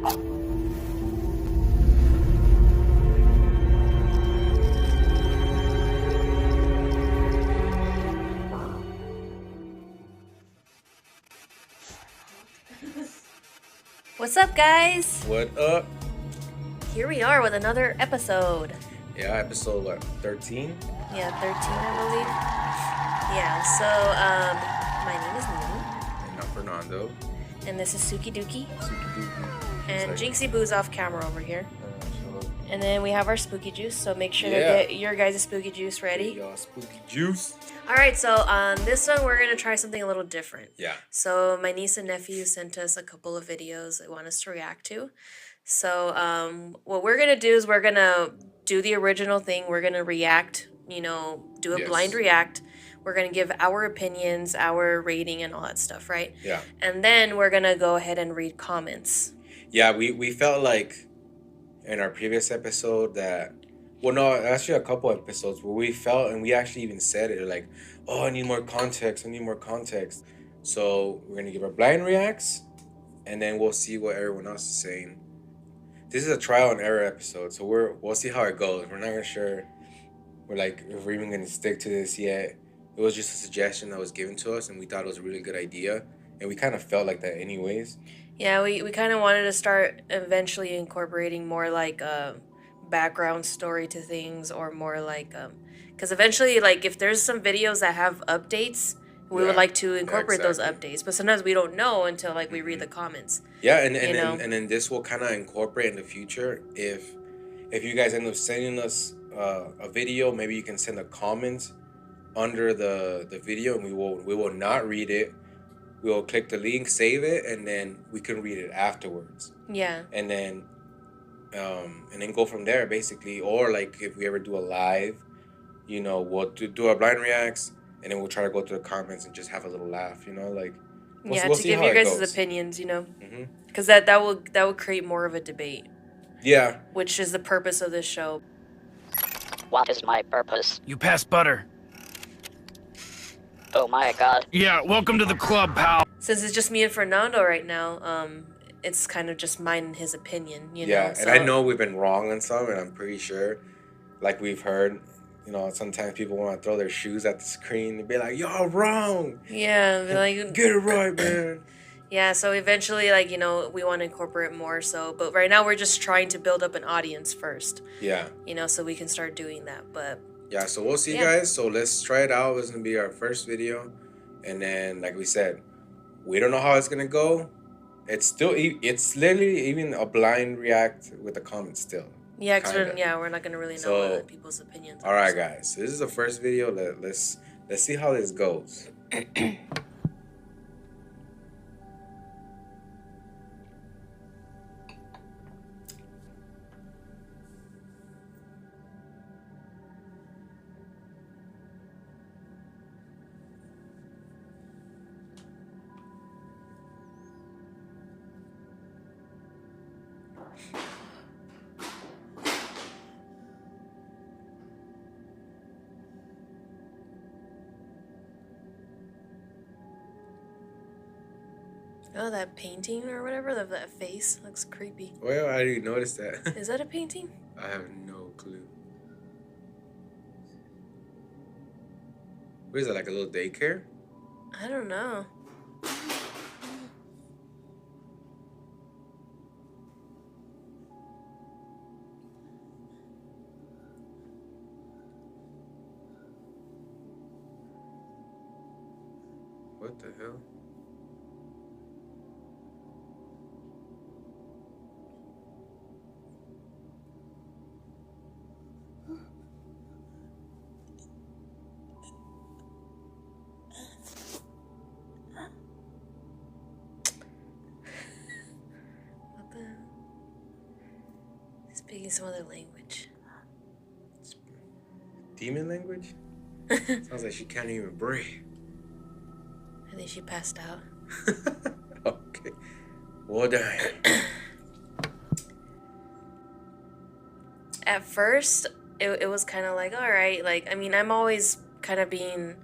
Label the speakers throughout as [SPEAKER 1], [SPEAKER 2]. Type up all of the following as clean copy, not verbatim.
[SPEAKER 1] What's up, guys?
[SPEAKER 2] What up?
[SPEAKER 1] Here we are with another episode.
[SPEAKER 2] Yeah, episode what, 13?
[SPEAKER 1] Yeah, 13, I believe. Yeah, so, my name is Nini.
[SPEAKER 2] And I'm Fernando.
[SPEAKER 1] And this is Suki Dookie.
[SPEAKER 2] Suki Dookie.
[SPEAKER 1] And Jinxie Boo's off camera over here. And then we have our spooky juice, so make sure to get your guys' spooky juice ready.
[SPEAKER 2] Y'all spooky juice.
[SPEAKER 1] Alright, so on this one, we're going to try something a little different.
[SPEAKER 2] Yeah.
[SPEAKER 1] So my niece and nephew sent us a couple of videos they want us to react to. So what we're going to do is we're going to do the original thing. We're going to react, do a blind react. We're going to give our opinions, our rating, and all that stuff, right?
[SPEAKER 2] Yeah.
[SPEAKER 1] And then we're going to go ahead and read comments.
[SPEAKER 2] Yeah, we felt like in our previous episode that, well, no, actually a couple episodes where we felt, and we actually even said it, like, oh, I need more context. So we're going to give our blind reacts, and then we'll see what everyone else is saying. This is a trial and error episode, so we'll see how it goes. We're not sure if we're even going to stick to this yet. It was just a suggestion that was given to us, and we thought it was a really good idea, and we kind of felt like that anyways.
[SPEAKER 1] Yeah, we kind of wanted to start eventually incorporating more like a background story to things, or more like because eventually, like, if there's some videos that have updates, we would like to incorporate those updates, but sometimes we don't know until like we read the comments.
[SPEAKER 2] Yeah, and then this will kind of incorporate in the future. If you guys end up sending us a video, maybe you can send a comment under the video, and we will not read it. We will click the link, save it, and then we can read it afterwards.
[SPEAKER 1] Yeah.
[SPEAKER 2] And then go from there, basically. Or like if we ever do a live, we'll do our blind reacts, and then we'll try to go through the comments and just have a little laugh, we'll
[SPEAKER 1] to give you guys' opinions, because that will create more of a debate.
[SPEAKER 2] Yeah.
[SPEAKER 1] Which is the purpose of this show.
[SPEAKER 3] What is my purpose?
[SPEAKER 4] You pass butter.
[SPEAKER 3] Oh my god.
[SPEAKER 4] Yeah, welcome to the club, pal.
[SPEAKER 1] Since it's just me and Fernando right now, it's kind of just mine and his opinion,
[SPEAKER 2] Yeah, and I know we've been wrong on some, and I'm pretty sure, like we've heard, sometimes people want to throw their shoes at the screen and be like, y'all wrong.
[SPEAKER 1] Yeah, like,
[SPEAKER 2] get it right, man.
[SPEAKER 1] Yeah, so eventually, we want to incorporate more, but right now we're just trying to build up an audience first.
[SPEAKER 2] Yeah.
[SPEAKER 1] So we can start doing that, but...
[SPEAKER 2] Yeah, so we'll see, guys. So let's try it out. It's going to be our first video. And then, like we said, we don't know how it's going to go. It's literally even a blind react with the comments still.
[SPEAKER 1] Yeah, because we're not going to really know what people's opinions are.
[SPEAKER 2] All right, guys. So this is the first video. Let's see how this goes.
[SPEAKER 1] Oh, that painting or whatever, that face looks creepy.
[SPEAKER 2] Well, I didn't notice that.
[SPEAKER 1] Is that a painting?
[SPEAKER 2] I have no clue. What is that, like a little daycare?
[SPEAKER 1] I don't know.
[SPEAKER 2] What the hell?
[SPEAKER 1] Speaking some other language.
[SPEAKER 2] Demon language? Sounds like she can't even breathe.
[SPEAKER 1] I think she passed out.
[SPEAKER 2] Okay. Well done.
[SPEAKER 1] At first, it was kind of like, all right. Like, I mean, I'm always kind of being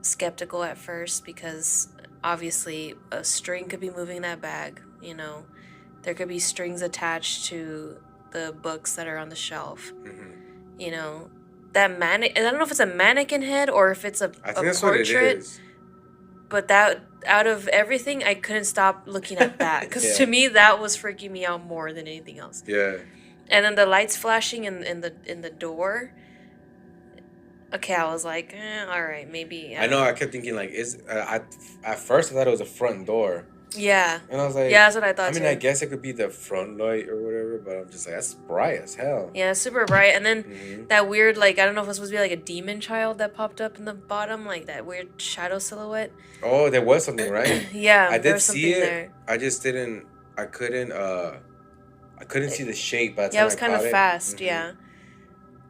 [SPEAKER 1] skeptical at first because obviously a string could be moving that bag, you know. there could be strings attached to the books that are on the shelf.
[SPEAKER 2] Mm-hmm.
[SPEAKER 1] You know, that I don't know if it's a mannequin head or if it's
[SPEAKER 2] I
[SPEAKER 1] a
[SPEAKER 2] think that's
[SPEAKER 1] portrait.
[SPEAKER 2] what it is.
[SPEAKER 1] But that, out of everything, I couldn't stop looking at that. Because
[SPEAKER 2] Yeah.
[SPEAKER 1] to me, that was freaking me out more than anything else.
[SPEAKER 2] Yeah.
[SPEAKER 1] And then the lights flashing in the door. Okay, I was like, all right, maybe.
[SPEAKER 2] I know. I kept thinking like, at first I thought it was a front door,
[SPEAKER 1] Yeah.
[SPEAKER 2] and I was like,
[SPEAKER 1] Yeah, that's what I thought
[SPEAKER 2] I mean,
[SPEAKER 1] too.
[SPEAKER 2] I guess it could be the front light or whatever, but I'm just like, that's bright as hell.
[SPEAKER 1] Yeah, super bright. And then
[SPEAKER 2] Mm-hmm.
[SPEAKER 1] that weird, like, I don't know if it was supposed to be like a demon child that popped up in the bottom, like that weird shadow silhouette.
[SPEAKER 2] Oh, there was something, right?
[SPEAKER 1] Yeah,
[SPEAKER 2] I
[SPEAKER 1] there
[SPEAKER 2] did
[SPEAKER 1] was
[SPEAKER 2] see
[SPEAKER 1] something
[SPEAKER 2] it.
[SPEAKER 1] there.
[SPEAKER 2] I just didn't. I couldn't see the shape by the time
[SPEAKER 1] Yeah, it was
[SPEAKER 2] I
[SPEAKER 1] kind of
[SPEAKER 2] caught it.
[SPEAKER 1] fast.
[SPEAKER 2] Mhm.
[SPEAKER 1] Yeah.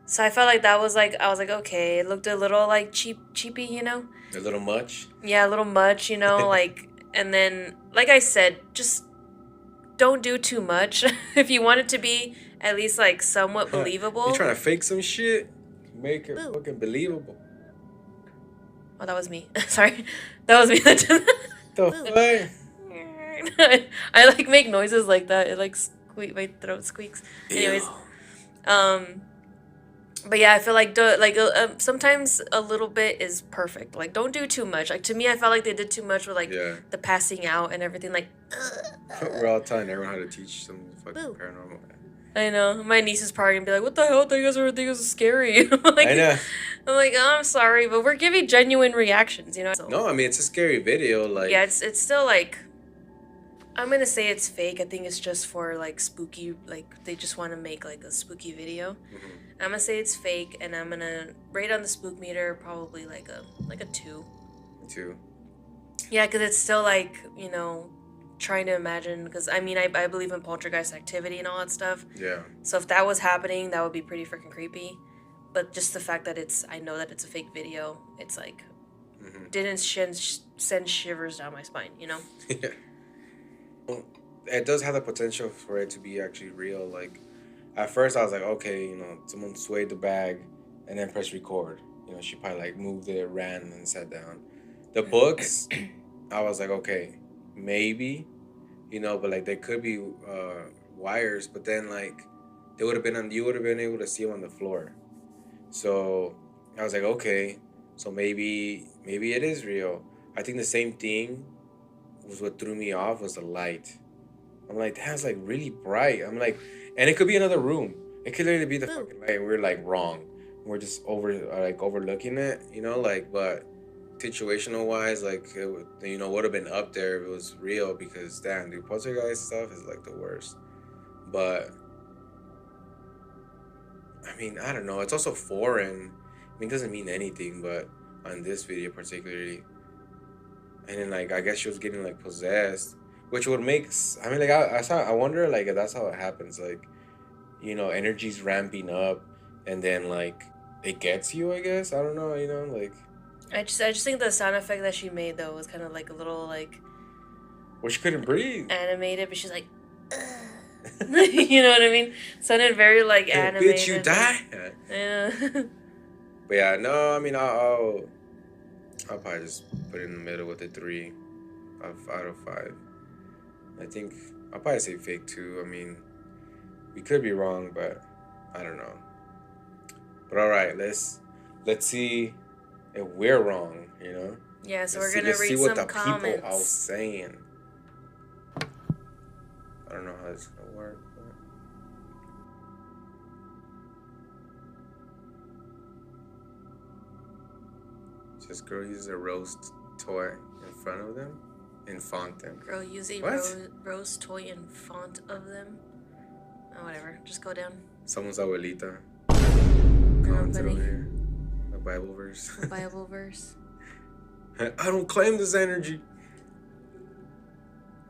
[SPEAKER 1] So I felt like that was like, I was like, okay, it looked a little like cheapy, you know?
[SPEAKER 2] A little much.
[SPEAKER 1] Yeah, a little much, you know, like, and then, like I said, just don't do too much. If you want it to be at least like somewhat believable.
[SPEAKER 2] You trying to fake some shit? Make it
[SPEAKER 1] Boo.
[SPEAKER 2] fucking believable.
[SPEAKER 1] Oh, that was me. Sorry. That was me.
[SPEAKER 2] The fuck?
[SPEAKER 1] I like make noises like that. It like my throat squeaks. Anyways, but yeah, I feel like sometimes a little bit is perfect. Like, don't do too much. Like, to me, I felt like they did too much with like
[SPEAKER 2] Yeah.
[SPEAKER 1] the passing out and everything. Like,
[SPEAKER 2] We're all telling everyone how to teach some fucking
[SPEAKER 1] Boo.
[SPEAKER 2] paranormal.
[SPEAKER 1] I know my niece is probably gonna be like, "What the hell? You guys are scary." Like,
[SPEAKER 2] I know.
[SPEAKER 1] I'm like, oh, I'm sorry, but we're giving genuine reactions, you know. So,
[SPEAKER 2] No, I mean it's a scary video. Like
[SPEAKER 1] yeah, it's still like, I'm gonna say it's fake. I think it's just for like spooky, like they just want to make like a spooky video.
[SPEAKER 2] Mhm.
[SPEAKER 1] I'm gonna say it's fake, and I'm gonna rate on the spook meter probably like a 2.
[SPEAKER 2] Me too.
[SPEAKER 1] Yeah, because it's still like, you know, trying to imagine. Because I mean, I believe in poltergeist activity and all that stuff.
[SPEAKER 2] Yeah.
[SPEAKER 1] So if that was happening, that would be pretty freaking creepy. But just the fact that I know that it's a fake video, it's like,
[SPEAKER 2] Mhm.
[SPEAKER 1] didn't send shivers down my spine, you know?
[SPEAKER 2] Yeah. Well, it does have the potential for it to be actually real. Like, at first I was like, okay, you know, someone swayed the bag and then pressed record. You know, she probably like moved it, ran, and sat down. The books, I was like, okay, maybe, you know, but like there could be wires, but then like you would have been able to see them on the floor. So I was like, okay, so maybe it is real. I think the same thing was what threw me off was the light. I'm like, that's like really bright. I'm like, and it could be another room. It could literally be the fucking light. We're like wrong. We're just overlooking it, you know, like, but situational wise, like, it would, you know, would have been up there if it was real, because damn, dude, poltergeist stuff is like the worst. But I mean, I don't know. It's also foreign. I mean, it doesn't mean anything, but on this video particularly. And then, like, I guess she was getting, like, possessed, which would make, I mean, like, I wonder, like, if that's how it happens. Like, you know, energy's ramping up, and then, like, it gets you, I guess. I don't know, you know, like.
[SPEAKER 1] I just think the sound effect that she made, though, was kind of like a little, like,
[SPEAKER 2] Well, she couldn't breathe.
[SPEAKER 1] animated, but she's like, you know what I mean? Sounded very, like, animated.
[SPEAKER 2] Bitch, you die?
[SPEAKER 1] Yeah.
[SPEAKER 2] But yeah, no, I mean, I'll probably just put it in the middle with a 3 out of 5. I think I'll probably say fake too. I mean, we could be wrong, but I don't know. But all right, let's see if we're wrong. You know.
[SPEAKER 1] Yeah, so
[SPEAKER 2] Let's
[SPEAKER 1] we're gonna
[SPEAKER 2] see
[SPEAKER 1] read
[SPEAKER 2] what
[SPEAKER 1] some
[SPEAKER 2] the
[SPEAKER 1] comments.
[SPEAKER 2] people are saying. I don't know how this is gonna work. This girl uses a roast toy in front of them, in front of them.
[SPEAKER 1] Girl, use a
[SPEAKER 2] What?
[SPEAKER 1] rose toy in font of them. Oh, whatever. Just go down.
[SPEAKER 2] Someone's abuelita
[SPEAKER 1] Oh,
[SPEAKER 2] commented
[SPEAKER 1] buddy.
[SPEAKER 2] over here. A Bible verse.
[SPEAKER 1] Bible verse.
[SPEAKER 2] I don't claim this energy.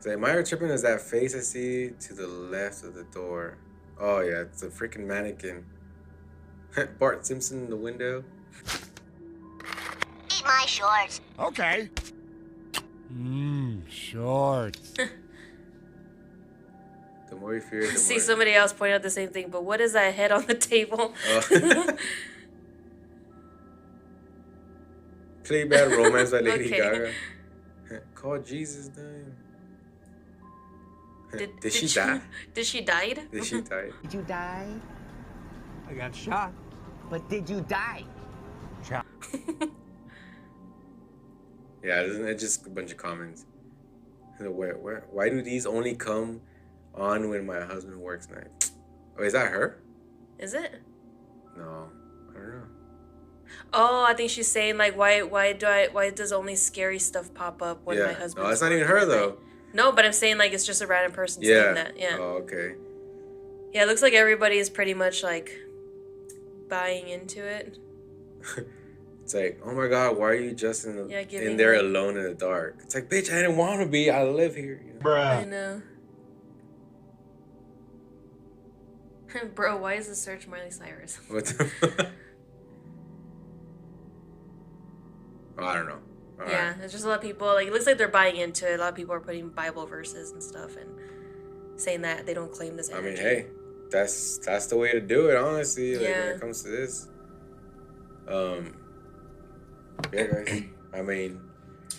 [SPEAKER 2] So am I tripping? Is that face I see to the left of the door? Oh yeah, it's a freaking mannequin. Bart Simpson in the window.
[SPEAKER 3] Eat my shorts.
[SPEAKER 4] Okay. Shorts.
[SPEAKER 2] The more you fear, the
[SPEAKER 1] See
[SPEAKER 2] more.
[SPEAKER 1] somebody else point out the same thing, but what is that head on the table?
[SPEAKER 2] Oh. Play Bad Romance by Lady
[SPEAKER 1] Okay.
[SPEAKER 2] Gaga. Call Jesus' name. Did she die?
[SPEAKER 1] Did she died?
[SPEAKER 2] Did she die?
[SPEAKER 5] Did you die? I got shot. But did you die?
[SPEAKER 2] Yeah, isn't it just a bunch of comments? Why do these only come on when my husband works night? Oh, is that her?
[SPEAKER 1] Is it?
[SPEAKER 2] No, I don't know.
[SPEAKER 1] Oh, I think she's saying like why does only scary stuff pop up when my husband?
[SPEAKER 2] No, that's not even her though.
[SPEAKER 1] No, but I'm saying like it's just a random person
[SPEAKER 2] Yeah.
[SPEAKER 1] saying that. Yeah.
[SPEAKER 2] Oh, okay.
[SPEAKER 1] Yeah, it looks like everybody is pretty much like buying into it.
[SPEAKER 2] It's like, oh my God, why are you just in
[SPEAKER 1] giving
[SPEAKER 2] there
[SPEAKER 1] like-
[SPEAKER 2] alone in the dark? It's like, bitch, I didn't want to be. I live here. You know?
[SPEAKER 1] I know. Bro, why is the search Miley Cyrus?
[SPEAKER 2] What the Oh, I don't know. All
[SPEAKER 1] Yeah,
[SPEAKER 2] right.
[SPEAKER 1] there's just a lot of people, like, it looks like they're buying into it. A lot of people are putting Bible verses and stuff and saying that they don't claim this
[SPEAKER 2] I
[SPEAKER 1] energy.
[SPEAKER 2] mean, hey, that's the way to do it, honestly. Like, when
[SPEAKER 1] Yeah.
[SPEAKER 2] it comes to this. Yeah, guys. I mean,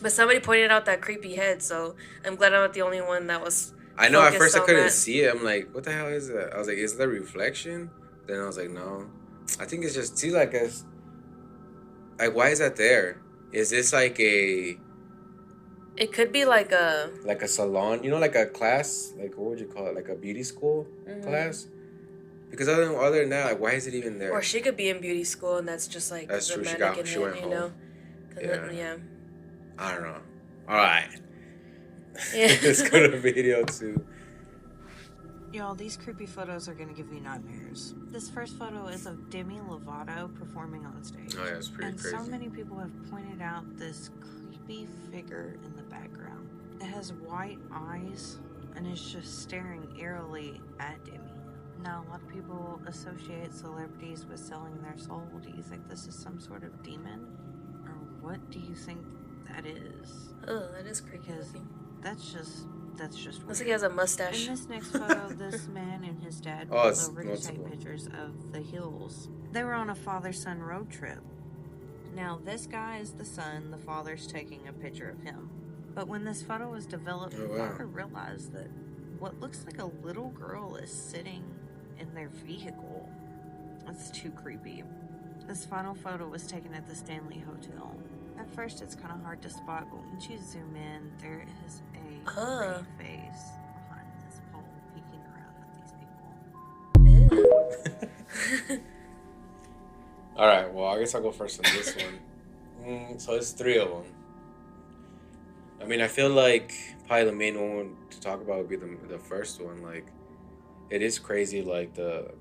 [SPEAKER 1] But somebody pointed out that creepy head, so I'm glad I'm not the only one that was
[SPEAKER 2] I know at
[SPEAKER 1] focused
[SPEAKER 2] first I
[SPEAKER 1] on
[SPEAKER 2] couldn't
[SPEAKER 1] that.
[SPEAKER 2] see it. I'm like, what the hell is that? I was like, is that a reflection? Then I was like, no. I think it's just, see, like, why is that there? Is this like a
[SPEAKER 1] It could be like a...
[SPEAKER 2] salon, you know, like a class, like what would you call it, like a beauty school class? Because other than that, like, why is it even there?
[SPEAKER 1] Or she could be in beauty school and that's just like
[SPEAKER 2] That's
[SPEAKER 1] the
[SPEAKER 2] true. She
[SPEAKER 1] mannequin
[SPEAKER 2] went
[SPEAKER 1] head,
[SPEAKER 2] home.
[SPEAKER 1] you know? 'Cause
[SPEAKER 2] Yeah.
[SPEAKER 1] Yeah.
[SPEAKER 2] I don't know. All right.
[SPEAKER 1] Yeah.
[SPEAKER 2] Let's go to video 2.
[SPEAKER 6] Y'all, these creepy photos are gonna give you nightmares. This first photo is of Demi Lovato performing on stage.
[SPEAKER 2] Oh yeah, it's pretty
[SPEAKER 6] And
[SPEAKER 2] crazy.
[SPEAKER 6] so many people have pointed out this creepy figure in the background. It has white eyes and is just staring eerily at Demi. Now, a lot of people associate celebrities with selling their soul. Do you think this is some sort of demon? Or what do you think that is?
[SPEAKER 1] Oh, that is creepy
[SPEAKER 6] Because
[SPEAKER 1] looking.
[SPEAKER 6] that's just weird.
[SPEAKER 1] Looks like he has a mustache.
[SPEAKER 6] In this next photo, this man and his dad
[SPEAKER 2] Oh,
[SPEAKER 6] pulled
[SPEAKER 2] it's
[SPEAKER 6] over to
[SPEAKER 2] noticeable.
[SPEAKER 6] take pictures of the hills. They were on a father-son road trip. Now, this guy is the son, the father's taking a picture of him. But when this photo was developed,
[SPEAKER 2] Oh,
[SPEAKER 6] the
[SPEAKER 2] wow.
[SPEAKER 6] father realized that what looks like a little girl is sitting in their vehicle. That's too creepy. This final photo was taken at the Stanley Hotel. At first, it's kind of hard to spot, but once you zoom in, there is a gray face behind this pole peeking around at these people.
[SPEAKER 1] Ew.
[SPEAKER 2] All right. Well, I guess I'll go first on this one. So it's 3 of them. I mean, I feel like probably the main one to talk about would be the first one. Like, it is crazy. Like the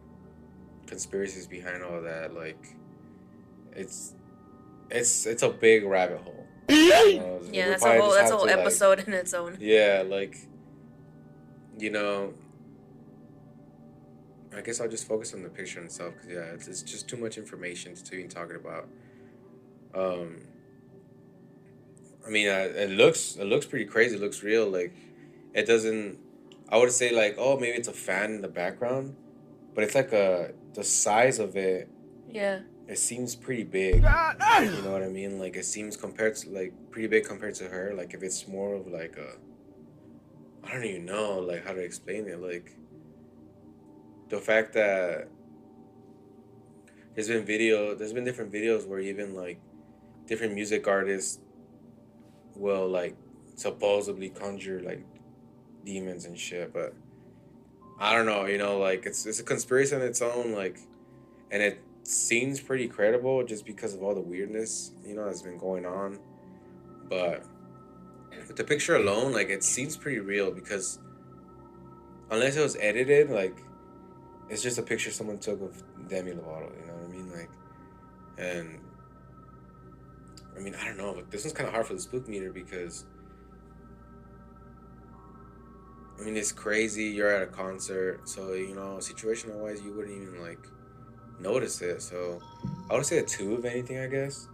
[SPEAKER 2] conspiracies behind all that. Like, it's a big rabbit hole. You know,
[SPEAKER 1] Yeah,
[SPEAKER 2] we
[SPEAKER 1] that's
[SPEAKER 2] probably
[SPEAKER 1] a whole
[SPEAKER 2] just have to, like,
[SPEAKER 1] episode in its own.
[SPEAKER 2] Yeah, like, you know, I guess I'll just focus on the picture itself because, yeah, it's just too much information to even talking about. I mean, it looks pretty crazy. It looks real. Like, it doesn't. I would say like, oh, maybe it's a fan in the background, but it's like the size of it.
[SPEAKER 1] Yeah.
[SPEAKER 2] It seems pretty big. You know what I mean? Like, it seems pretty big compared to her. Like, if it's more of like I don't even know like how to explain it. Like, the fact that there's been different videos where even like different music artists will like supposedly conjure like demons and shit, but I don't know, you know, like it's a conspiracy on its own, like, and it seems pretty credible just because of all the weirdness, you know, that's been going on. But with the picture alone, like, it seems pretty real because unless it was edited, like, it's just a picture someone took of Demi Lovato, you know what I mean? Like, and I mean, I don't know, but this one's kind of hard for the spook meter because I mean, it's crazy. You're at a concert, so, you know, situational wise, you wouldn't even like notice it. So I would say a 2 if anything, I guess,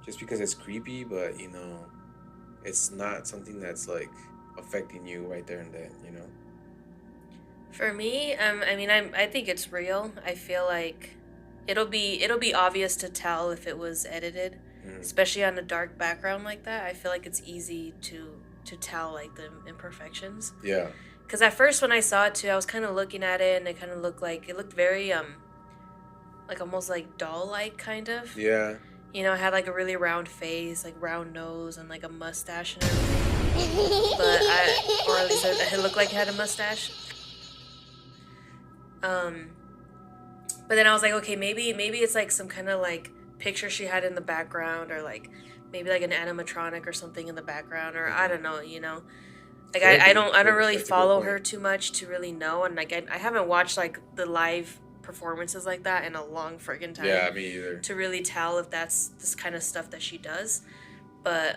[SPEAKER 2] just because it's creepy, but, you know, it's not something that's like affecting you right there and then, you know.
[SPEAKER 1] For me, I mean, I think it's real. I feel like it'll be obvious to tell if it was edited, especially on a dark background like that. I feel like it's easy to tell like the imperfections.
[SPEAKER 2] Yeah.
[SPEAKER 1] Because at first when I saw it too, I was kind of looking at it and it kind of looked very like almost like doll-like kind of.
[SPEAKER 2] Yeah.
[SPEAKER 1] You know, it had like a really round face, like round nose, and like a mustache and everything. Or at least it looked like it had a mustache. But then I was like, okay, maybe it's like some kind of like picture she had in the background, or like maybe like an animatronic or something in the background, or I don't know, you know. Like I don't really
[SPEAKER 2] That's a good
[SPEAKER 1] follow
[SPEAKER 2] point.
[SPEAKER 1] her too much to really know, and like I haven't watched like the live performances like that in a long friggin' time.
[SPEAKER 2] Yeah, me either.
[SPEAKER 1] To really tell if that's this kind of stuff that she does, but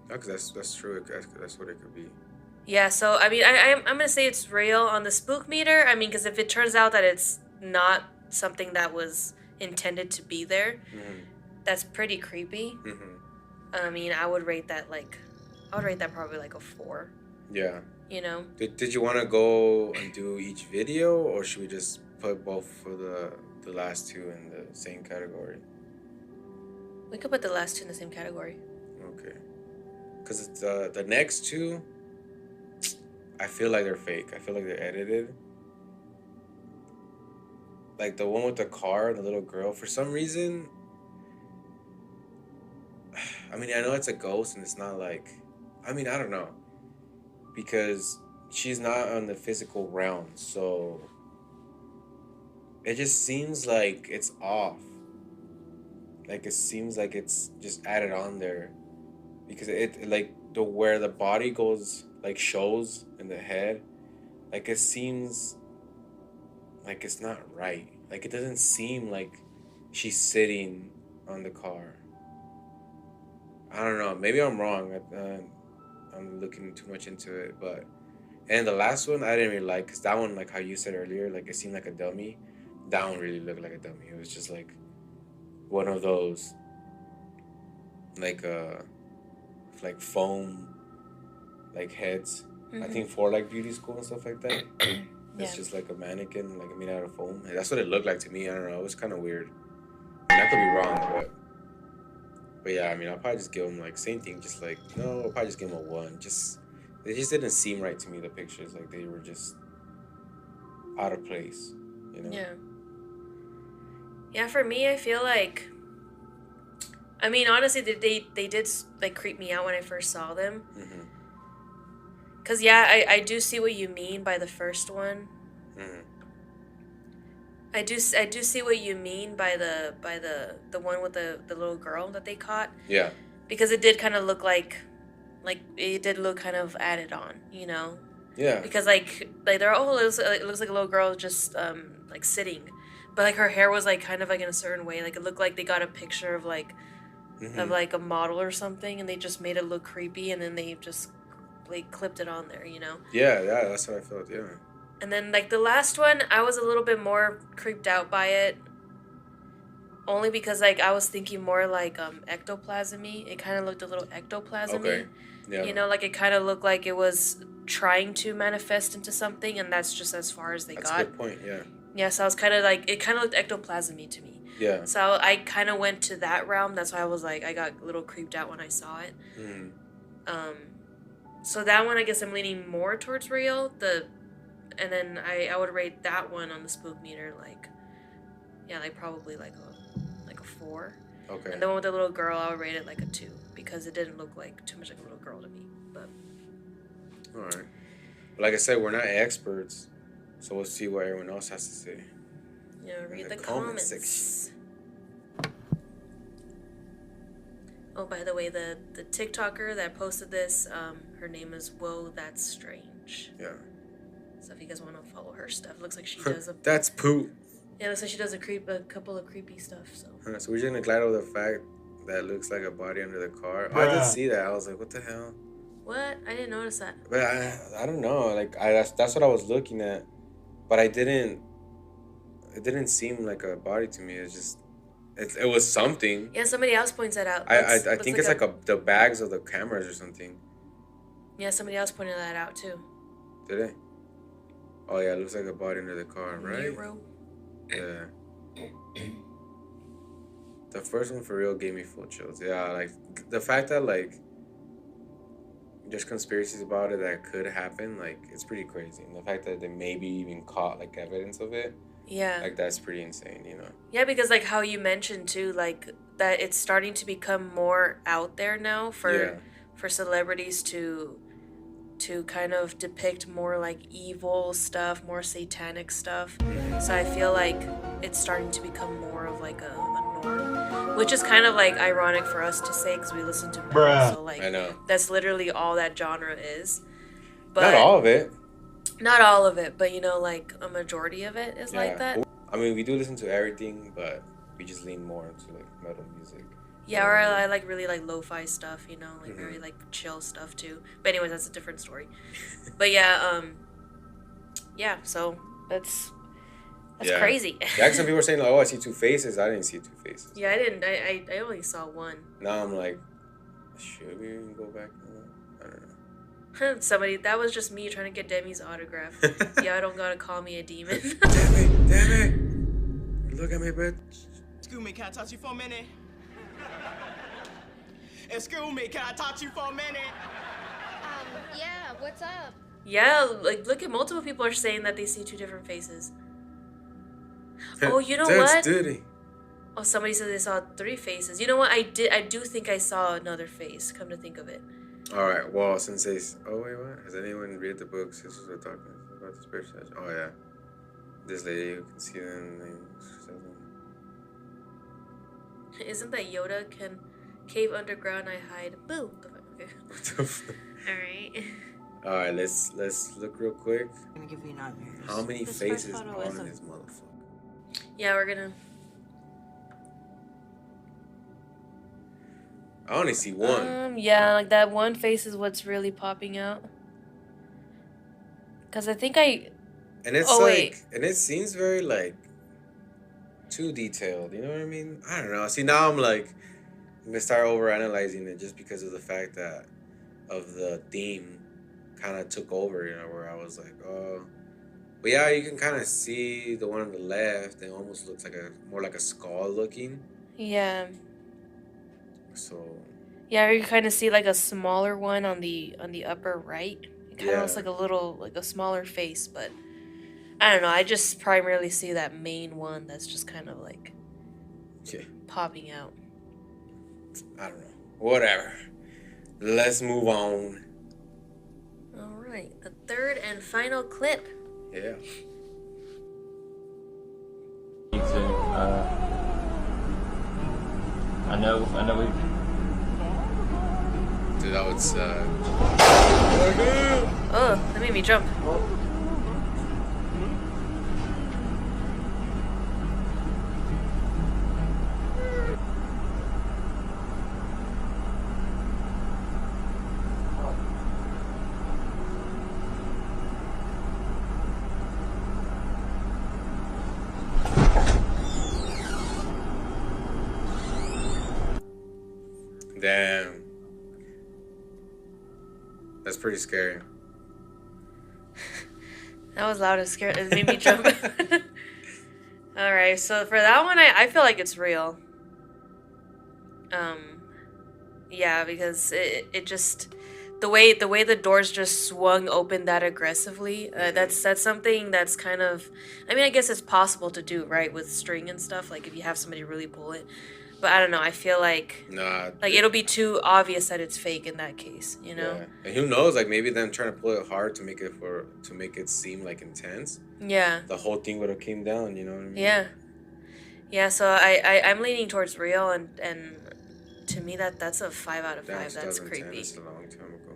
[SPEAKER 2] Because that's true. That's what it could be.
[SPEAKER 1] yeah. So I mean, I'm gonna say it's real on the spook meter. I mean, because if it turns out that it's not something that was intended to be there, that's pretty creepy. I mean, I would rate that probably like a 4.
[SPEAKER 2] Yeah.
[SPEAKER 1] You know.
[SPEAKER 2] Did you want to go and do each video, or should we just put both for the last two in the same category?
[SPEAKER 1] We could put the last 2 in the same category.
[SPEAKER 2] Okay. Because it's the next two, I feel like they're fake. I feel like they're edited. Like the one with the car and the little girl, for some reason. I mean, I know it's a ghost and it's not like, I mean, I don't know. Because she's not on the physical realm, so it just seems like it's off. Like it seems like it's just added on there. Because it like where the body goes, like shows in the head, like it seems like it's not right. Like it doesn't seem like she's sitting on the car. I don't know. Maybe I'm wrong. I'm looking too much into it, but and the last one I didn't really like, because that one, like how you said earlier, like it seemed like a dummy. That one really looked like a dummy. It was just like one of those like foam like heads. I think for like beauty school and stuff like that. It's just like a mannequin, like made out of foam. And that's what it looked like to me. I don't know. It was kind of weird. I mean, I could be wrong, but yeah. I mean, I'll probably just give them like same thing. Just like no, I'll probably just give them a 1. They just didn't seem right to me. The pictures, like they were just out of place. You know.
[SPEAKER 1] Yeah. Yeah, for me, I feel like, I mean, honestly, they did like creep me out when I first saw them. Cause yeah, I do see what you mean by the first one. I do see what you mean by the one with the little girl that they caught.
[SPEAKER 2] Yeah.
[SPEAKER 1] Because it did kind of look like it did look kind of added on, you know.
[SPEAKER 2] Yeah.
[SPEAKER 1] Because like they're it looks like a little girl just like sitting, but like her hair was like kind of like in a certain way. Like it looked like they got a picture of like a model or something, and they just made it look creepy, and then they just like clipped it on there, you know.
[SPEAKER 2] Yeah, that's how I felt. Yeah.
[SPEAKER 1] And then like the last one, I was a little bit more creeped out by it. Only because like I was thinking more like ectoplasmy. It kind of looked a little ectoplasmy.
[SPEAKER 2] Okay. Yeah.
[SPEAKER 1] You know, like it kind of looked like it was trying to manifest into something, and that's just as far as they got.
[SPEAKER 2] That's a good point. Yeah.
[SPEAKER 1] Yeah, so I was kind of like, it kind of looked ectoplasmy to me.
[SPEAKER 2] Yeah.
[SPEAKER 1] So I kind of went to that realm. That's why I was like, I got a little creeped out when I saw it. So that one, I guess I'm leaning more towards real. And then I would rate that one on the spook meter like, yeah, like probably like a 4.
[SPEAKER 2] Okay.
[SPEAKER 1] And the one with the little girl, I would rate it like a 2 because it didn't look like too much like a little girl to me. But
[SPEAKER 2] all right. Like I said, we're not experts, so we'll see what everyone else has to say.
[SPEAKER 1] yeah, read
[SPEAKER 2] In
[SPEAKER 1] the
[SPEAKER 2] the comment
[SPEAKER 1] comments.
[SPEAKER 2] section.
[SPEAKER 1] Oh, by the way, the TikToker that posted this, her name is Whoa, That's Strange.
[SPEAKER 2] Yeah.
[SPEAKER 1] So if you guys want to follow her stuff, looks like she does
[SPEAKER 2] That's poop.
[SPEAKER 1] Yeah, looks like she does a couple of creepy stuff. So
[SPEAKER 2] So we're just gonna glide over the fact that it looks like a body under the car. Oh, I did see that. I was like, what the hell?
[SPEAKER 1] what? I didn't notice that.
[SPEAKER 2] But I don't know. Like that's what I was looking at, but it didn't seem like a body to me. It's just it was something.
[SPEAKER 1] Yeah, somebody else points that out.
[SPEAKER 2] I think it's like the bags of the cameras or something.
[SPEAKER 1] Yeah, somebody else pointed that out too.
[SPEAKER 2] Did they? Oh yeah, it looks like a body under the car, right?
[SPEAKER 1] Nero.
[SPEAKER 2] Yeah. The first one for real gave me full chills. Yeah, like the fact that like there's conspiracies about it that could happen. Like, it's pretty crazy. And the fact that they maybe even caught like evidence of it,
[SPEAKER 1] Yeah.
[SPEAKER 2] like that's pretty insane, you know?
[SPEAKER 1] Yeah, because like how you mentioned too, like that it's starting to become more out there now
[SPEAKER 2] Yeah.
[SPEAKER 1] for celebrities to kind of depict more like evil stuff, more satanic stuff. So I feel like it's starting to become more of like a norm, which is kind of like ironic for us to say because we listen to metal. So like
[SPEAKER 2] I know.
[SPEAKER 1] that's literally all that genre is. But
[SPEAKER 2] Not all of it.
[SPEAKER 1] Not all of it, but you know, like a majority of it is like
[SPEAKER 2] Yeah.
[SPEAKER 1] that.
[SPEAKER 2] I mean, we do listen to everything, but we just lean more into like metal music.
[SPEAKER 1] Yeah, or I like really like lo-fi stuff, you know, like very like chill stuff too. But anyways, that's a different story. But yeah, yeah, so that's
[SPEAKER 2] Yeah.
[SPEAKER 1] crazy.
[SPEAKER 2] Yeah, some people were saying like, "Oh, I see two faces." I didn't see two faces.
[SPEAKER 1] Yeah, I didn't. I only saw one.
[SPEAKER 2] Now I'm like, should we even go back? I don't know.
[SPEAKER 1] Somebody that was just me trying to get Demi's autograph. Yeah, I don't gotta call me a demon.
[SPEAKER 2] Damn it! Look at me, bitch.
[SPEAKER 7] Excuse me, can I touch you for a minute? Excuse me, can I touch you for a minute?
[SPEAKER 8] Yeah, what's up?
[SPEAKER 1] Yeah, like look at multiple people are saying that they see two different faces. Oh, you know
[SPEAKER 2] That's
[SPEAKER 1] what?
[SPEAKER 2] dirty.
[SPEAKER 1] Oh, somebody said they saw three faces. You know what? I do think I saw another face. Come to think of it.
[SPEAKER 2] All right. Well, since they. Oh wait, what? Has anyone read the book? Sisters are talking about the spirit side. Oh yeah. This lady who can see them.
[SPEAKER 1] Isn't that Yoda? Can cave underground, I hide. Boo. Okay. All right.
[SPEAKER 2] All right. Let's look real quick.
[SPEAKER 6] I'm gonna give you nightmares.
[SPEAKER 2] How many
[SPEAKER 6] This
[SPEAKER 2] faces
[SPEAKER 6] first photo
[SPEAKER 2] on
[SPEAKER 6] isn't-
[SPEAKER 2] this motherfucker?
[SPEAKER 1] Yeah, we're gonna.
[SPEAKER 2] I only see one.
[SPEAKER 1] Yeah, like that one face is what's really popping out. Cause I think I.
[SPEAKER 2] And it's
[SPEAKER 1] Oh,
[SPEAKER 2] like,
[SPEAKER 1] wait.
[SPEAKER 2] and it seems very like too detailed. You know what I mean? I don't know. See, now I'm like, I'm gonna start over analyzing it just because of the fact that of the theme kind of took over. You know, where I was like, oh, but yeah, you can kind of see the one on the left. It almost looks like more like a skull looking.
[SPEAKER 1] Yeah.
[SPEAKER 2] So
[SPEAKER 1] Yeah, you kind of see like a smaller one on the upper right. It kind of
[SPEAKER 2] Yeah.
[SPEAKER 1] looks like a smaller face, but I don't know. I just primarily see that main one that's just kind of like
[SPEAKER 2] yeah,
[SPEAKER 1] popping out.
[SPEAKER 2] I don't know. Whatever. Let's move on.
[SPEAKER 1] All right, the third and final clip.
[SPEAKER 2] Yeah.
[SPEAKER 9] I know we.
[SPEAKER 2] Dude, that was
[SPEAKER 1] Oh, that made me jump.
[SPEAKER 2] damn. That's pretty scary.
[SPEAKER 1] That was loud and scary. It made me jump. All right, so for that one, I feel like it's real. Yeah, because it just the way the doors just swung open that aggressively. That's something that's kind of. I mean, I guess it's possible to do, right, with string and stuff. Like if you have somebody really pull it, but I don't know. I feel like
[SPEAKER 2] Nah.
[SPEAKER 1] it'll be too obvious that it's fake in that case, you know?
[SPEAKER 2] Yeah. And who knows? Like maybe them trying to pull it hard to make it seem like intense.
[SPEAKER 1] Yeah.
[SPEAKER 2] The whole thing would have came down. You know what I mean?
[SPEAKER 1] Yeah. Yeah. So I'm leaning towards real, and to me that's a 5 out of 5. That's
[SPEAKER 2] 2010,
[SPEAKER 1] creepy.
[SPEAKER 2] That's a long time ago.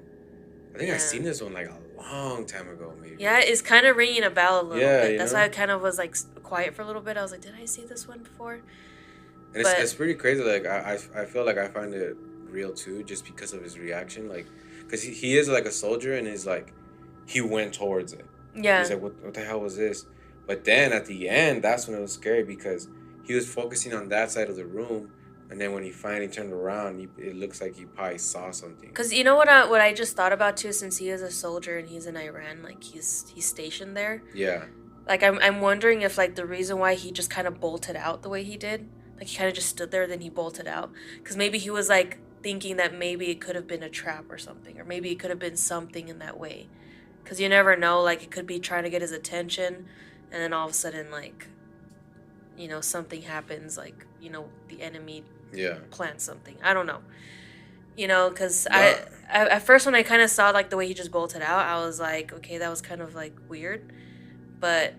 [SPEAKER 2] I think I
[SPEAKER 1] Yeah.
[SPEAKER 2] seen this one like a long time ago, maybe.
[SPEAKER 1] Yeah, it's kind of ringing a bell a little
[SPEAKER 2] Yeah,
[SPEAKER 1] bit.
[SPEAKER 2] you
[SPEAKER 1] That's
[SPEAKER 2] know?
[SPEAKER 1] why I kind of was like quiet for a little bit. I was like, did I see this one before?
[SPEAKER 2] And
[SPEAKER 1] But-
[SPEAKER 2] it's pretty crazy. Like I feel like I find it real too, just because of his reaction. Like, cause he is like a soldier, and he's like, he went towards it.
[SPEAKER 1] Yeah.
[SPEAKER 2] He's like, what the hell was this? But then at the end, that's when it was scary because he was focusing on that side of the room, and then when he finally turned around, it looks like he probably saw something.
[SPEAKER 1] Cause you know what I just thought about too, since he is a soldier and he's in Iran, like he's stationed there.
[SPEAKER 2] Yeah.
[SPEAKER 1] Like I'm wondering if like the reason why he just kind of bolted out the way he did, like he kind of just stood there, then he bolted out, cause maybe he was like thinking that maybe it could have been a trap or something, or maybe it could have been something in that way. Because you never know, like, it could be trying to get his attention, and then all of a sudden, like, you know, something happens, like, you know, the enemy
[SPEAKER 2] Yeah.
[SPEAKER 1] plants something. I don't know. You know, because
[SPEAKER 2] Yeah.
[SPEAKER 1] I at first when I kind of saw, like, the way he just bolted out, I was like, okay, that was kind of, like, weird. But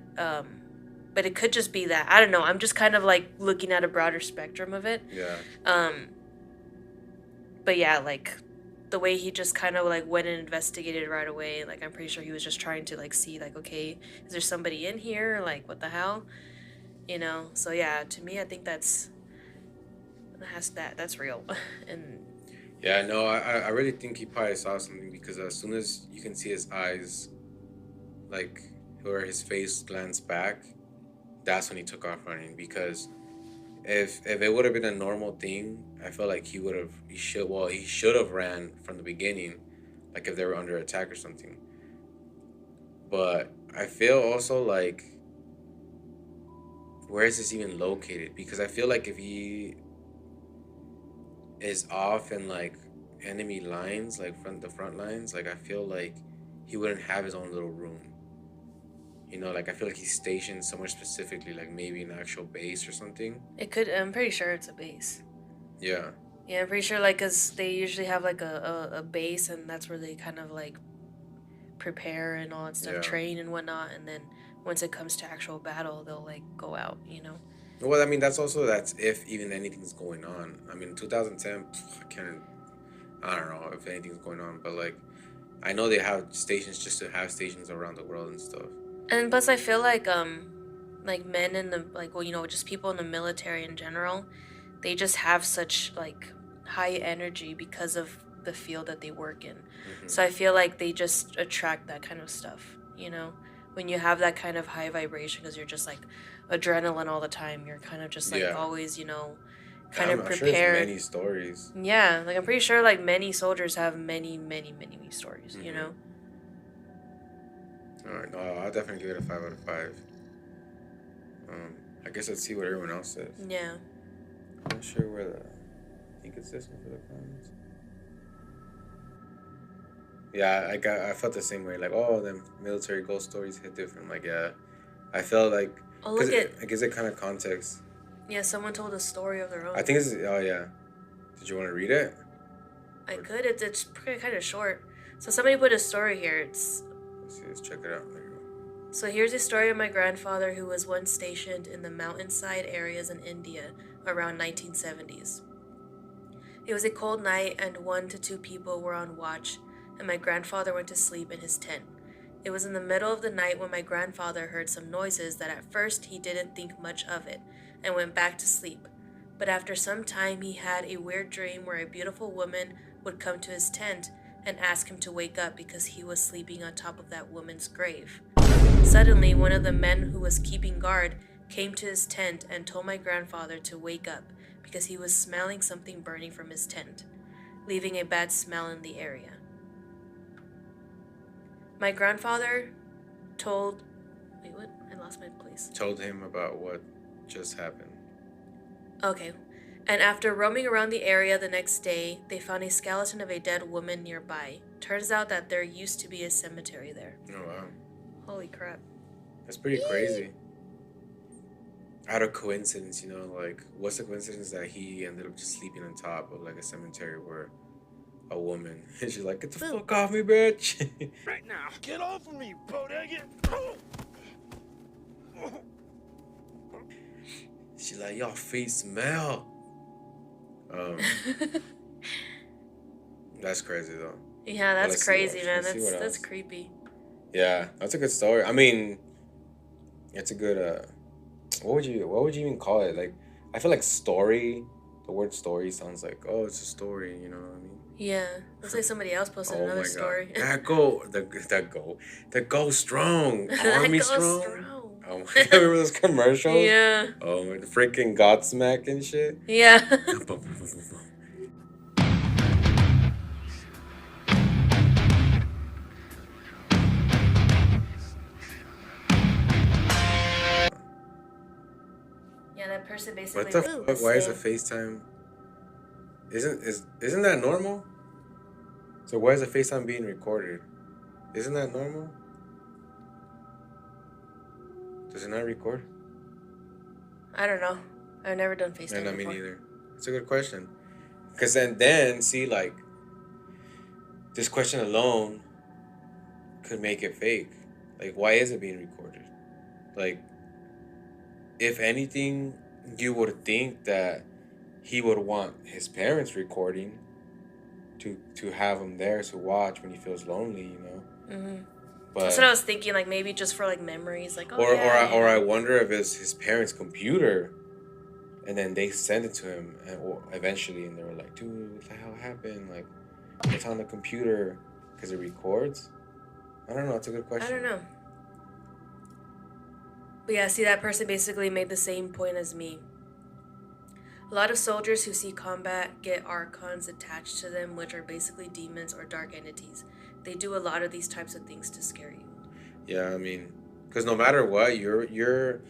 [SPEAKER 1] it could just be that. I don't know. I'm just kind of, like, looking at a broader spectrum of it.
[SPEAKER 2] Yeah.
[SPEAKER 1] But yeah, like, the way he just kind of, like, went and investigated right away, like, I'm pretty sure he was just trying to, like, see, like, okay, is there somebody in here? Like, what the hell? You know? So yeah, to me, I think that's real. And
[SPEAKER 2] Yeah, no, I really think he probably saw something, because as soon as you can see his eyes, like, or his face glance back, that's when he took off running. Because if it would have been a normal thing, I feel like he should have ran from the beginning, like if they were under attack or something. But I feel also like, where is this even located? Because I feel like if he is off in like enemy lines, like the front lines, like I feel like he wouldn't have his own little room. You know, like I feel like he's stationed somewhere specifically, like maybe an actual base or something.
[SPEAKER 1] it could, I'm pretty sure it's a base.
[SPEAKER 2] Yeah.
[SPEAKER 1] Yeah, I'm pretty sure, like, because they usually have, like, a base, and that's where they kind of, like, prepare and all that stuff,
[SPEAKER 2] Yeah.
[SPEAKER 1] train and whatnot, and then once it comes to actual battle, they'll, like, go out, you know?
[SPEAKER 2] Well, I mean, that's if even anything's going on. I mean, 2010, I don't know if anything's going on, but like, I know they have stations just to have stations around the world and stuff.
[SPEAKER 1] And plus, I feel like men in the, like, well, you know, just people in the military in general, they just have such, like, high energy because of the field that they work in.
[SPEAKER 2] Mm-hmm.
[SPEAKER 1] So I feel like they just attract that kind of stuff, you know? When you have that kind of high vibration, because you're just, like, adrenaline all the time, you're kind of just, like,
[SPEAKER 2] Yeah.
[SPEAKER 1] always, you know,
[SPEAKER 2] I'm
[SPEAKER 1] kind of
[SPEAKER 2] sure
[SPEAKER 1] prepared.
[SPEAKER 2] there's many stories.
[SPEAKER 1] Yeah, like, I'm pretty sure, like, many soldiers have many, many, many, many stories, you know?
[SPEAKER 2] All right, no, I'll definitely give it a 5 out of 5. I guess let's see what everyone else says.
[SPEAKER 1] Yeah.
[SPEAKER 2] I'm not sure where I think it's this one for the comments. Yeah, I felt the same way. Like, oh, them military ghost stories hit different. Like, yeah, I felt like,
[SPEAKER 1] Oh, look at,
[SPEAKER 2] it gives it kind of context.
[SPEAKER 1] yeah, someone told a story of their own.
[SPEAKER 2] I think oh yeah. Did you want to read it?
[SPEAKER 1] I could. It's kind of short. So somebody put a story here.
[SPEAKER 2] Let's see. Let's check it out. There you go.
[SPEAKER 1] So here's a story of my grandfather who was once stationed in the mountainside areas in India around 1970s. It was a cold night and 1 to 2 people were on watch, and my grandfather went to sleep in his tent. It was in the middle of the night when my grandfather heard some noises that at first he didn't think much of it and went back to sleep. But after some time he had a weird dream where a beautiful woman would come to his tent and ask him to wake up because he was sleeping on top of that woman's grave. Suddenly, one of the men who was keeping guard came to his tent and told my grandfather to wake up because he was smelling something burning from his tent, leaving a bad smell in the area. My grandfather told... Wait, what? I lost my place.
[SPEAKER 2] Told him about what just happened.
[SPEAKER 1] Okay. And after roaming around the area the next day, they found a skeleton of a dead woman nearby. Turns out that there used to be a cemetery there.
[SPEAKER 2] Oh wow.
[SPEAKER 1] Holy crap.
[SPEAKER 2] That's pretty crazy. Out of coincidence, you know, like, what's the coincidence that he ended up just sleeping on top of like a cemetery where a woman, and she's like, get the fuck off me, bitch.
[SPEAKER 4] Right now. Get off of me, Bodega.
[SPEAKER 2] She's like, y'all feet smell. That's crazy though.
[SPEAKER 1] Yeah,
[SPEAKER 2] Well,
[SPEAKER 1] that's
[SPEAKER 2] let's see
[SPEAKER 1] crazy,
[SPEAKER 2] what-
[SPEAKER 1] man.
[SPEAKER 2] let's see what
[SPEAKER 1] That's
[SPEAKER 2] else.
[SPEAKER 1] creepy.
[SPEAKER 2] Yeah, that's a good story. I mean, it's a good what would you even call it? Like, I feel like story, the word story sounds like, oh, it's a story, you know what I mean?
[SPEAKER 1] Yeah. Looks like somebody else posted another story.
[SPEAKER 2] The go strong,
[SPEAKER 1] That
[SPEAKER 2] army
[SPEAKER 1] goes
[SPEAKER 2] strong.
[SPEAKER 1] strong.
[SPEAKER 2] Oh my god, remember those commercials?
[SPEAKER 1] Yeah.
[SPEAKER 2] Oh my, the freaking Godsmack and shit.
[SPEAKER 1] Yeah. Yeah, that person basically.
[SPEAKER 2] What the
[SPEAKER 1] Ooh,
[SPEAKER 2] fuck? Why is
[SPEAKER 1] so-
[SPEAKER 2] the FaceTime? isn't that normal? So why is the FaceTime being recorded? Isn't that normal? Does it not record?
[SPEAKER 1] I don't know. I've never done
[SPEAKER 2] And
[SPEAKER 1] FaceTime
[SPEAKER 2] I mean
[SPEAKER 1] before.
[SPEAKER 2] either. It's a good question. Because then see, like, this question alone could make it fake. Like, why is it being recorded? Like, if anything, you would think that he would want his parents recording to have him there to watch when he feels lonely, you know.
[SPEAKER 1] Mm-hmm.
[SPEAKER 2] But
[SPEAKER 1] That's what I was thinking. Like maybe just for like memories. Like
[SPEAKER 2] or I wonder if it's his parents' computer, and then they send it to him, or eventually, and they were like, "Dude, what the hell happened? Like, it's on the computer because it records." I don't know. It's a good question.
[SPEAKER 1] I don't know. But yeah, see, that person basically made the same point as me. A lot of soldiers who see combat get archons attached to them, which are basically demons or dark entities. They do a lot of these types of things to scare you.
[SPEAKER 2] Yeah, I mean, because no matter what, you're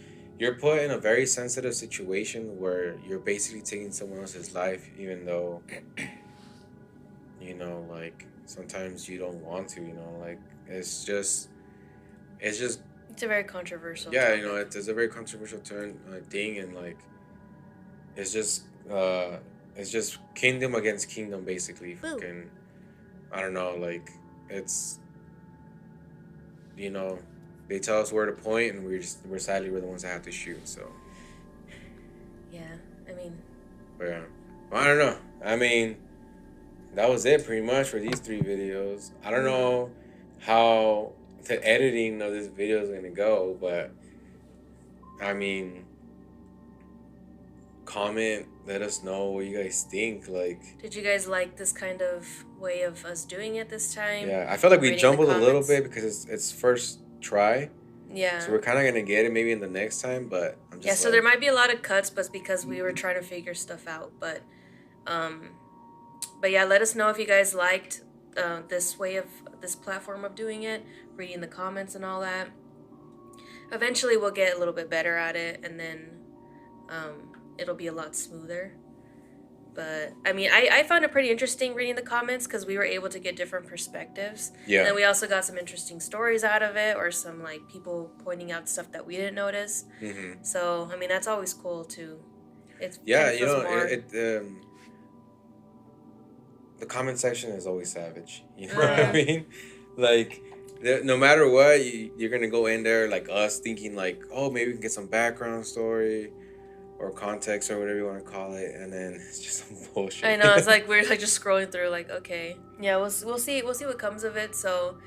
[SPEAKER 2] put in a very sensitive situation where you're basically taking someone else's life, even though, you know, like sometimes you don't want to. You know, like it's just
[SPEAKER 1] It's a very controversial.
[SPEAKER 2] Yeah,
[SPEAKER 1] topic.
[SPEAKER 2] you know, it's a very controversial thing, and like it's just kingdom against kingdom, basically.
[SPEAKER 1] Woo.
[SPEAKER 2] Fucking, I don't know, like it's, you know, they tell us where to point, and we're sadly we're the ones that have to shoot. So
[SPEAKER 1] Yeah, I mean,
[SPEAKER 2] but yeah, well, I don't know. I mean, that was it pretty much for these 3 videos. I don't know how the editing of this video is gonna go, but I mean, comment, let us know what you guys think. Like,
[SPEAKER 1] did you guys like this kind of way of us doing it this time?
[SPEAKER 2] yeah, I feel like we
[SPEAKER 1] Reading the
[SPEAKER 2] jumbled a little
[SPEAKER 1] comments?
[SPEAKER 2] bit because it's first try,
[SPEAKER 1] Yeah.
[SPEAKER 2] so we're kind of gonna get it maybe in the next time. But I'm just
[SPEAKER 1] Yeah, so there might be a lot of cuts, but it's because we were trying to figure stuff out. But yeah, let us know if you guys liked this platform of doing it, reading the comments and all that. Eventually, we'll get a little bit better at it, and then it'll be a lot smoother. But I mean, I found it pretty interesting reading the comments because we were able to get different perspectives.
[SPEAKER 2] Yeah.
[SPEAKER 1] And then we also got some interesting stories out of it, or some like people pointing out stuff that we didn't notice.
[SPEAKER 2] Mm-hmm.
[SPEAKER 1] So I mean, that's always cool too. It's
[SPEAKER 2] Yeah,
[SPEAKER 1] it
[SPEAKER 2] you
[SPEAKER 1] feels
[SPEAKER 2] know,
[SPEAKER 1] more-
[SPEAKER 2] the comment section is always savage. You know what I mean? Like, no matter what, you're gonna go in there like us thinking like, oh, maybe we can get some background story or context or whatever you want to call it, and then it's just some bullshit.
[SPEAKER 1] I know, it's like we're like just scrolling through like, okay, yeah, we'll see what comes of it. So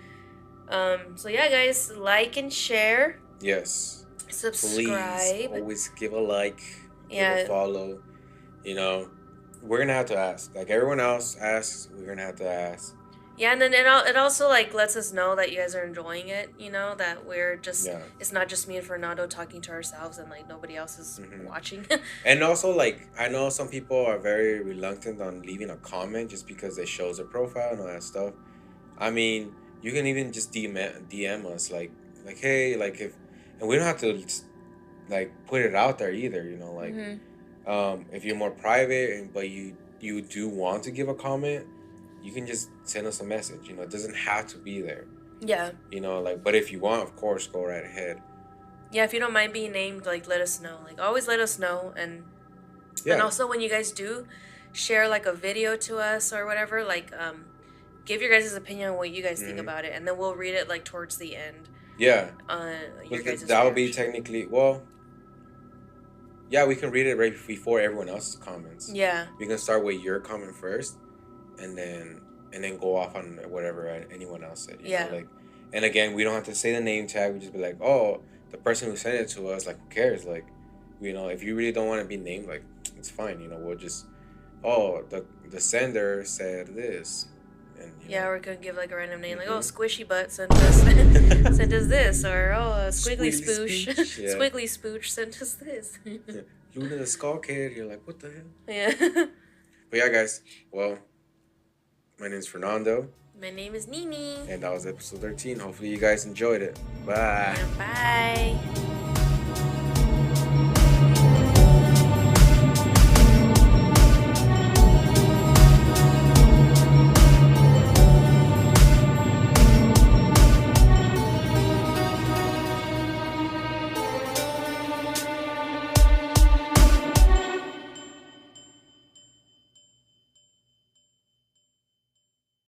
[SPEAKER 1] yeah, guys, like and share,
[SPEAKER 2] Yes.
[SPEAKER 1] subscribe.
[SPEAKER 2] Please always give a like,
[SPEAKER 1] Yeah.
[SPEAKER 2] give a follow. You know, we're gonna have to ask. Like everyone else asks, we're gonna have to ask.
[SPEAKER 1] Yeah, and then it also like lets us know that you guys are enjoying it. You know that we're just it's not just me and Fernando talking to ourselves and like nobody else is watching.
[SPEAKER 2] And also, like, I know some people are very reluctant on leaving a comment just because it shows their profile and all that stuff. I mean, you can even just DM us, like hey, like and we don't have to like put it out there either. You know, like if you're more private but you do want to give a comment, you can just send us a message. You know, it doesn't have to be there.
[SPEAKER 1] Yeah.
[SPEAKER 2] You know, like, but if you want, of course, go right ahead.
[SPEAKER 1] Yeah, if you don't mind being named, like, let us know. Like, always let us know. And also when you guys do share, like, a video to us or whatever, like, give your guys' opinion on what you guys think about it. And then we'll read it, like, towards the end.
[SPEAKER 2] Yeah.
[SPEAKER 1] Your guys'
[SPEAKER 2] that would be technically, well, yeah, we can read it right before everyone else's comments.
[SPEAKER 1] Yeah.
[SPEAKER 2] We can start with your comment first, and then go off on whatever anyone else said. You know? Like, and again, we don't have to say the name tag. We just be like, oh, the person who sent it to us, like, who cares? Like, you know, if you really don't want to be named, like, it's fine. You know, we'll just, oh, the sender said this. And,
[SPEAKER 1] yeah, we're gonna give like a random name, like, oh, Squishy Butt sent us sent us this, or oh, Squiggly Spooch,
[SPEAKER 2] Yeah.
[SPEAKER 1] Squiggly Spooch sent us this.
[SPEAKER 2] Luna the Skull Kid, you're like, what the hell?
[SPEAKER 1] Yeah.
[SPEAKER 2] But yeah, guys, well, my name's Fernando.
[SPEAKER 1] My name is Nini.
[SPEAKER 2] And that was episode 13. Hopefully you guys enjoyed it. Bye.
[SPEAKER 1] Yeah, bye.